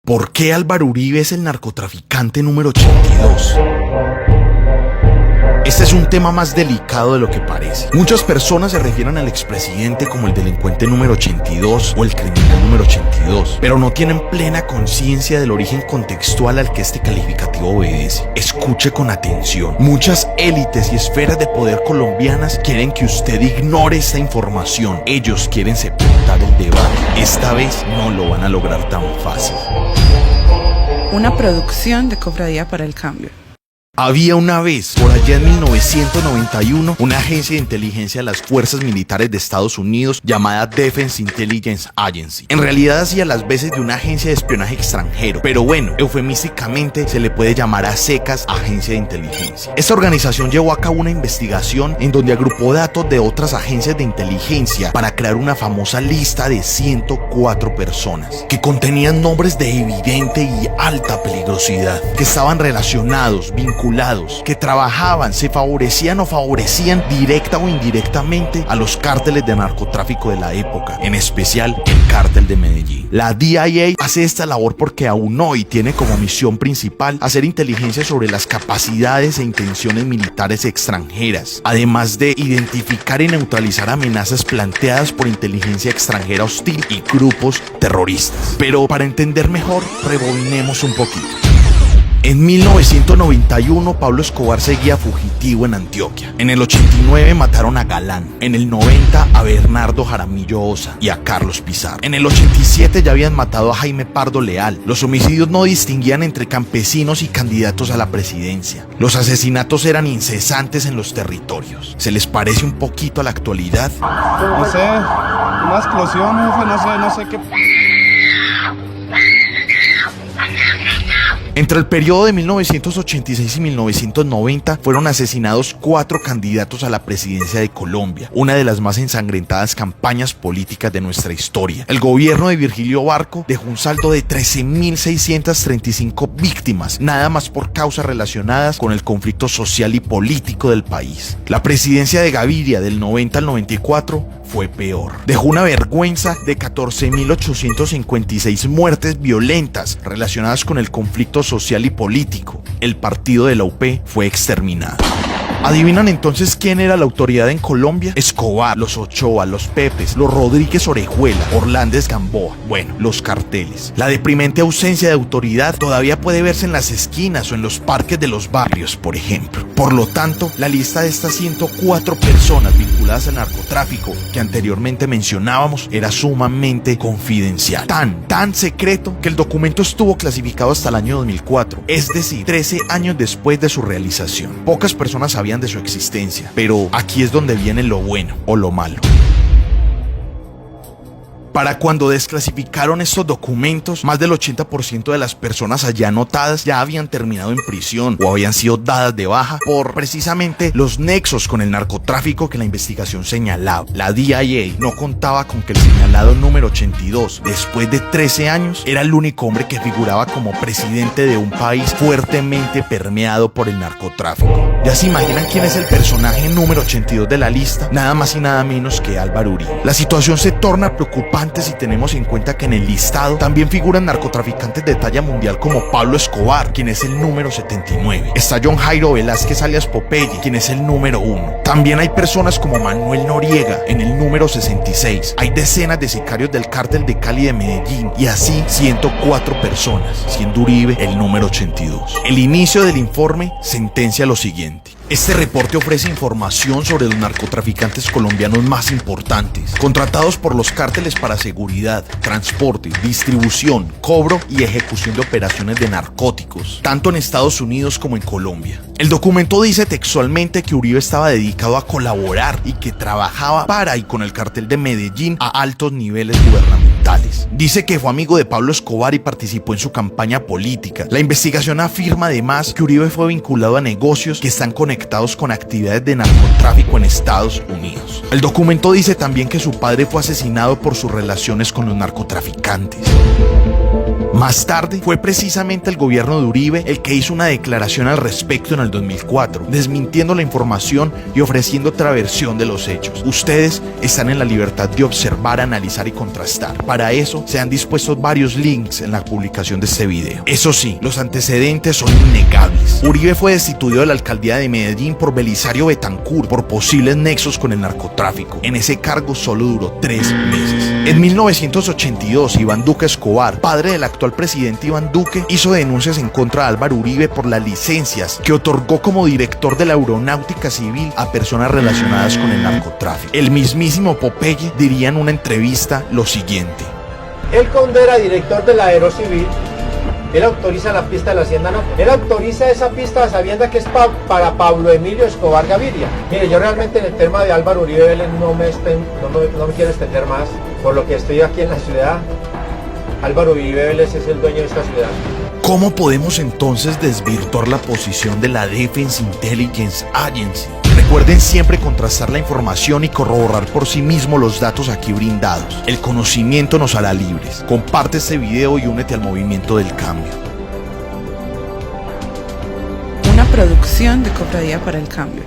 ¿Por qué Álvaro Uribe es el narcotraficante número 82? Este es un tema más delicado de lo que parece. Muchas personas se refieren al expresidente como el delincuente número 82 o el criminal número 82, pero no tienen plena conciencia del origen contextual al que este calificativo obedece. Escuche con atención. Muchas élites y esferas de poder colombianas quieren que usted ignore esta información. Ellos quieren sepultar el debate. Esta vez no lo van a lograr tan fácil. Una producción de Cofradía para el Cambio. Había una vez, por allá en 1991, una agencia de inteligencia de las fuerzas militares de Estados Unidos llamada Defense Intelligence Agency. En realidad hacía las veces de una agencia de espionaje extranjero, pero bueno, eufemísticamente se le puede llamar a secas agencia de inteligencia. Esta organización llevó a cabo una investigación en donde agrupó datos de otras agencias de inteligencia para crear una famosa lista de 104 personas que contenían nombres de evidente y alta peligrosidad, que estaban relacionados, vinculados, que trabajaban, se favorecían o favorecían directa o indirectamente a los cárteles de narcotráfico de la época, en especial el cártel de Medellín. La DIA hace esta labor porque aún hoy tiene como misión principal hacer inteligencia sobre las capacidades e intenciones militares extranjeras, además de identificar y neutralizar amenazas planteadas por inteligencia extranjera hostil y grupos terroristas. Pero para entender mejor, rebobinemos un poquito. En 1991, Pablo Escobar seguía fugitivo en Antioquia. En el 89 mataron a Galán. En el 90 a Bernardo Jaramillo Osa y a Carlos Pizarro. En el 87 ya habían matado a Jaime Pardo Leal. Los homicidios no distinguían entre campesinos y candidatos a la presidencia. Los asesinatos eran incesantes en los territorios. ¿Se les parece un poquito a la actualidad? No sé, una explosión, jefe, no sé qué... Entre el periodo de 1986 y 1990 fueron asesinados 4 candidatos a la presidencia de Colombia, una de las más ensangrentadas campañas políticas de nuestra historia. El gobierno de Virgilio Barco dejó un saldo de 13.635 víctimas, nada más por causas relacionadas con el conflicto social y político del país. La presidencia de Gaviria del 90 al 94 fue peor. Dejó una vergüenza de 14.856 muertes violentas relacionadas con el conflicto social y político. El partido de la UP fue exterminado. ¿Adivinan entonces quién era la autoridad en Colombia? Escobar, los Ochoa, los Pepes, los Rodríguez Orejuela, Orlández Gamboa. Bueno, los carteles. La deprimente ausencia de autoridad todavía puede verse en las esquinas o en los parques de los barrios, por ejemplo. Por lo tanto, la lista de estas 104 personas vinculadas al narcotráfico que anteriormente mencionábamos era sumamente confidencial. Tan secreto que el documento estuvo clasificado hasta el año 2004, es decir, 13 años después de su realización. Pocas personas sabían de su existencia, pero aquí es donde viene lo bueno o lo malo. Para cuando desclasificaron estos documentos, más del 80% de las personas allá anotadas ya habían terminado en prisión o habían sido dadas de baja por precisamente los nexos con el narcotráfico que la investigación señalaba. La DIA no contaba con que el señalado número 82, después de 13 años, era el único hombre que figuraba como presidente de un país fuertemente permeado por el narcotráfico. ¿Ya se imaginan quién es el personaje número 82 de la lista? Nada más y nada menos que Álvaro Uribe. La situación se torna preocupante si tenemos en cuenta que en el listado también figuran narcotraficantes de talla mundial como Pablo Escobar, quien es el número 79. Está John Jairo Velázquez alias Popeye, quien es el número 1. También hay personas como Manuel Noriega en el número 66. Hay decenas de sicarios del cártel de Cali de Medellín y así 104 personas, siendo Uribe el número 82. El inicio del informe sentencia lo siguiente. Este reporte ofrece información sobre los narcotraficantes colombianos más importantes, contratados por los cárteles para seguridad, transporte, distribución, cobro y ejecución de operaciones de narcóticos, tanto en Estados Unidos como en Colombia. El documento dice textualmente que Uribe estaba dedicado a colaborar y que trabajaba para y con el cartel de Medellín a altos niveles gubernamentales. Dice que fue amigo de Pablo Escobar y participó en su campaña política. La investigación afirma además que Uribe fue vinculado a negocios que están conectados con actividades de narcotráfico en Estados Unidos. El documento dice también que su padre fue asesinado por sus relaciones con los narcotraficantes. Más tarde, fue precisamente el gobierno de Uribe el que hizo una declaración al respecto en el 2004, desmintiendo la información y ofreciendo otra versión de los hechos. Ustedes están en la libertad de observar, analizar y contrastar. Para eso, se han dispuesto varios links en la publicación de este video. Eso sí, los antecedentes son innegables. Uribe fue destituido de la alcaldía de Medellín por Belisario Betancur por posibles nexos con el narcotráfico. En ese cargo solo duró 3 meses. En 1982, Iván Duque Escobar, padre del actual presidente Iván Duque, hizo denuncias en contra de Álvaro Uribe por las licencias que otorgó como director de la Aeronáutica Civil a personas relacionadas con el narcotráfico. El mismísimo Popeye diría en una entrevista lo siguiente: él, cuando era director de la Aerocivil, él autoriza la pista de la Hacienda Náutica. Él autoriza esa pista sabiendo que es para Pablo Emilio Escobar Gaviria. Mire, yo realmente en el tema de Álvaro Uribe Vélez no me quiero extender más. Por lo que estoy aquí en la ciudad, Álvaro Uribe Vélez es el dueño de esta ciudad. ¿Cómo podemos entonces desvirtuar la posición de la Defense Intelligence Agency? Recuerden siempre contrastar la información y corroborar por sí mismo los datos aquí brindados. El conocimiento nos hará libres. Comparte este video y únete al movimiento del cambio. Una producción de Cofradía para el Cambio.